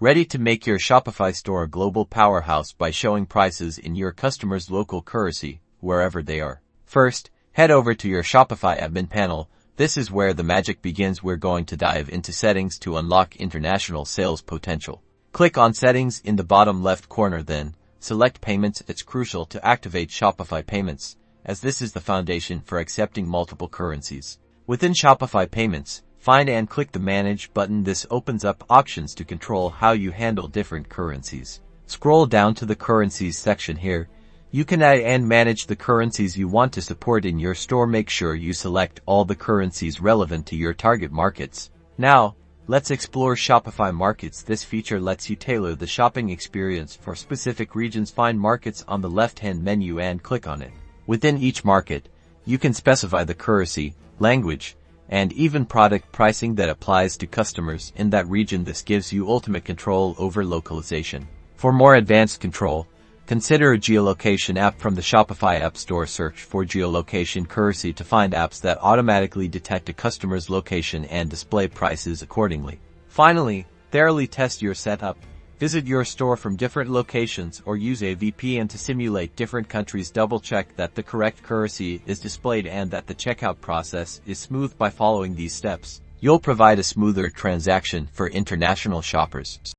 Ready to make your Shopify store a global powerhouse by showing prices in your customers' local currency, wherever they are. First, head over to your Shopify admin panel. This is where the magic begins. We're going to dive into settings to unlock international sales potential. Click on Settings in the bottom left corner, then select Payments. It's crucial to activate Shopify Payments, as this is the foundation for accepting multiple currencies. Within Shopify Payments, find and click the Manage button. This opens up options to control how you handle different currencies. Scroll down to the Currencies section here. You can add and manage the currencies you want to support in your store. Make sure you select all the currencies relevant to your target markets. Now, let's explore Shopify Markets. This feature lets you tailor the shopping experience for specific regions. Find Markets on the left-hand menu and click on it. Within each market, you can specify the currency, language, and even product pricing that applies to customers in that region. This gives you ultimate control over localization. For more advanced control, consider a Geolocation app from the Shopify App Store. Search for geolocation currency to find apps that automatically detect a customer's location and display prices accordingly. Finally, thoroughly test your setup. Visit your store from different locations or use a VPN to simulate different countries. Double-check that the correct currency is displayed and that the checkout process is smooth. By following these steps, you'll provide a smoother transaction for international shoppers.